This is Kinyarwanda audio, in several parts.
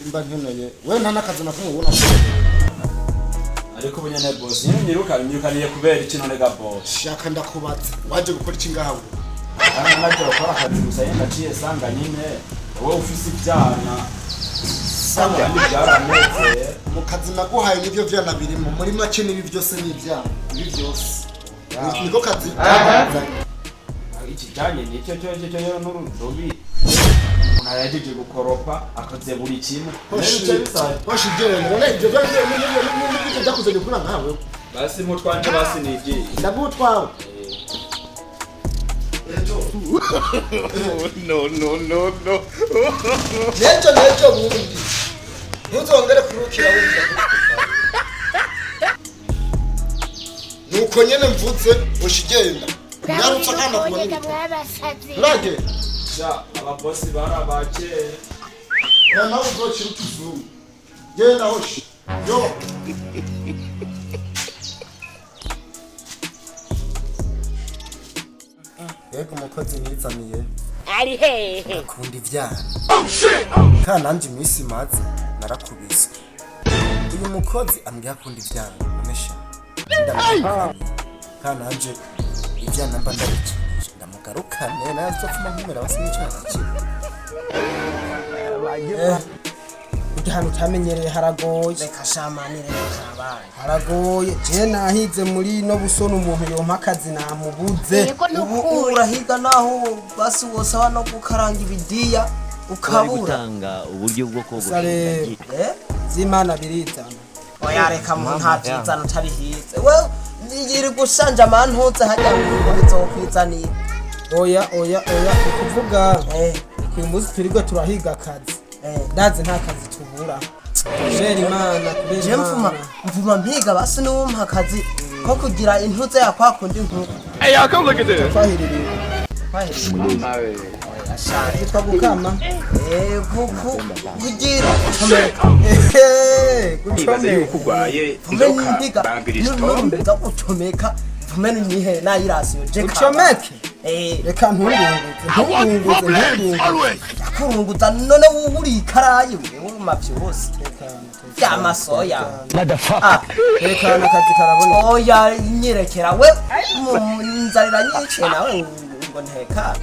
imba nkeneye we nta nakazi nakumubona ariko bunyene boss nyirukaniye kubera ikino nega boss shaka ndakubatse waje gukora iki ngaho naje gukora akazi gusa yenda ciye sanga nyine wowe ufise ivyana sanga byarameze mu kazi naguhaye nibyo vyana birimo muri make nibi byose n'ivyana ibi byose niko kazi ikijanye nicyo cyo n'urudobi unayajeje gukoropa akaze buri kimwe hoshi gere none ibyo byakuze ni kuna nkawe basi mutwanje basi nigi ndagutwawe no. Nejo bundi. Ntuzongere kurukira wumva. Nuko nyene mvutse ushigenda. Narutsa kana kubona. Urage. Ja ababosi barabake. Ya nawe uzochira utuzungu. Genda hoshi. Yo. Yego umukozi nizaniye ari hehe akunda ivyana kana nje imisi maze narakubiswe uyu mukozi ambya akunda ivyana umesha kana nje ivyana mba ndabikinisha ndamugarukane nazopfuma nkumera basi n'icana Igihano cyamenyereye haragoye reka shamanire karabaye haragoye je nahize muri no busona umuntu yompa akazi namubuze ubu urahiga naho basi wosaba no gukaranga ibidiya ukabura gutanga uburyo bwo kogosha zimana birizana oya reka mu nta byizana utabihize we nigiri gushanja amantutse hajya ngo bizokwizanira oya kuvuga kwimbuzi turigo turahiga akazi ndazi nta kazi tubura jeri imana je mvuma mpiga basi n'umpa akazi ko kugira intuze yakwakundi nkuko come look at this. kwahirira ashari twagukama kugira Ibaze yuko ugwaye inzoka bambirije tombe gucomeka vumene nihe nayirasiyo je ucomeke reka nturunguze kurunguza none wuri ikarayi wewe mavyose byamasoya reka nakazi karabona oya nyerekera we nzarira nyice nawe ngo nteka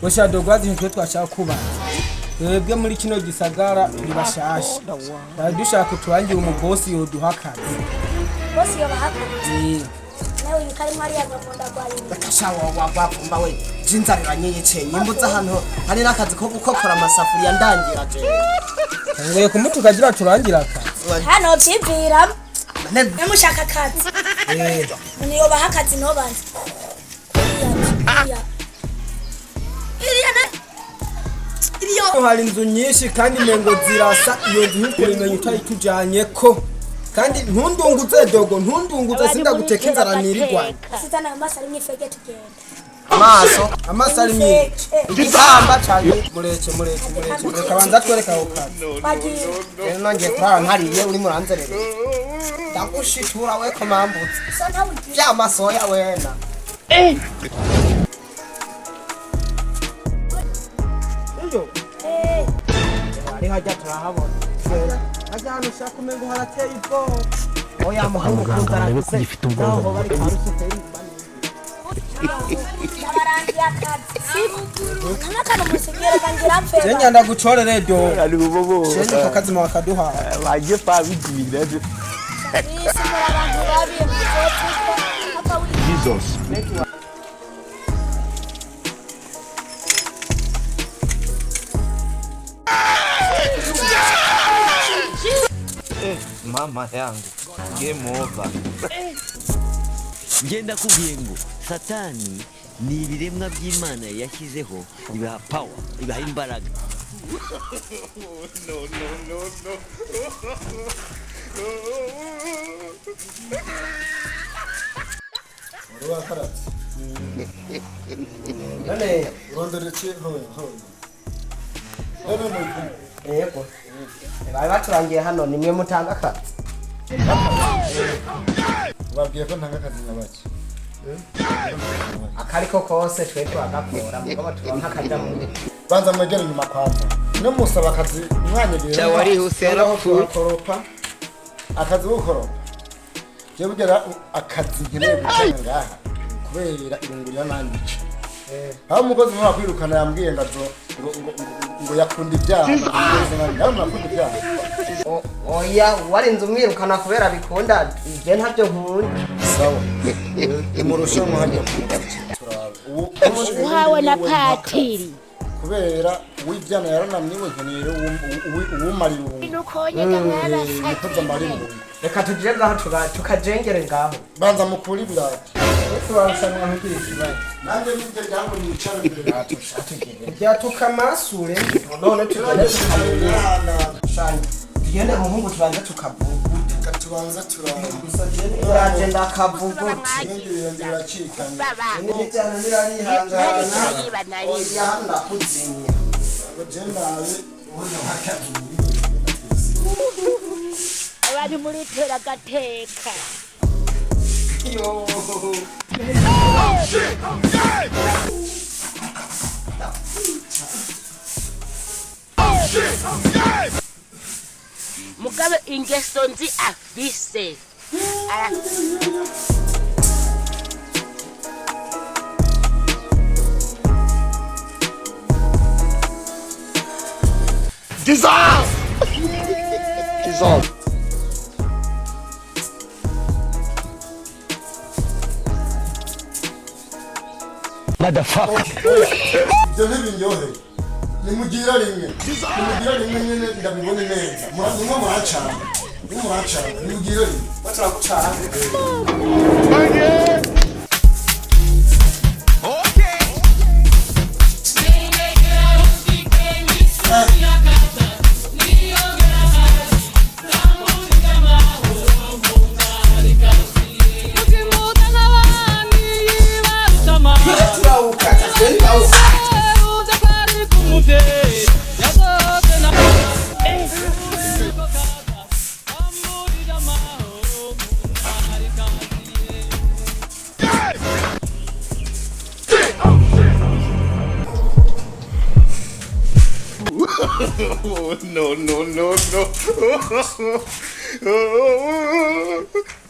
Washa dogwazi ntwe twashaka kuba twebwe muri kino gisagara nibashasha bari dushaka turangira umubosi yoduhakaze bosi yobahakaze nawe yukari mwari yagakunda gwari kashawa wagwapumba we jinzarira nyice nyimbuza hano hari nakazi ko gukokora amasafuriya ndangira je ngoye kumutuka gira turangira akazi hano byivira namushaka akazi ni yobahakaze no banze iriyo hari inzu nyinshi kandi mengo zirasa iyo nzu ntukurimenya utayitujanye ko kandi ntundunguze dogo ntundunguze sinda guteka inzara nirigwanye sitana amasa rimwe fege tugenda amaso ari mye igitamba cyane mureke reka banza twereka aho kazi bagiye nongeye kurara ntariye uri muranzerere ndagushitura we ko mambutse byamasoya wena ari hajya turahabona ajya hano ushaka umengo harateye ubwoba oya muhungu kuzarana gifite ubwoba barangiye akazi kana kana musigere kangira mfera jenya ndagucorere do ari bobo jenya kakazi mu akaduha baje pa bigire isi murabantu babiye mu hapa Jesus mama yangu game over. ngenda kubwiye ngo satani ni ibiremwa by'Imana yashyizeho bibaha power bibaha imbaraga Uruwa karati none rondere cyo ho none yego bari baturangiye hano nimwe mutanga akazi babwiye ko ntanga akazi nyabaki akariko kose twe twagakora mugabo turonka akaja mu banza mwegere inyuma kwanza no musaba akazi mwanyegera Cha warihuse yarapfuye. koropa akazi gukoropa je bugera akazi nkeneye gukora ngaha kubera irungurira nanyica aho umukozi mwa kwirukana yambwiye ngo yakunda ibyaha ngaho nakunda ibyaha oya warinze umwirukana kubera bikunda je ntavyo nkunda sawa imurusha muhajya uhawe na patiri kubera uwibyana yaranamniwe nkeneye uwumari nukonyega mwarasa umukozi amari reka tugire ngaho tukajengere ngaho banza mukuri birata turarushanwa nk'ikirisiba nanjye nibyo byango nicara imbere byatukamasure none tugende tugende muhungu tubanze tukavuguta tubanza turaje ndakavuguta ibindi birenge biracikanye ibindi cyane birarihangana oya ndakuzimya ngo je nawe ubona hakazi abari muri tera gateka yo mugabe ingeso nzi afise ibyo ntibinyohe nimugira rimwe nyine ndabibone neza nimwe muracana nimugira rimwe baturagucana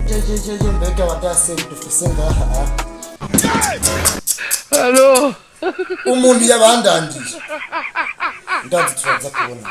jejejeje mbega wadase dufise ngaha Allo umuntu yabandangije ndazi turaza kubona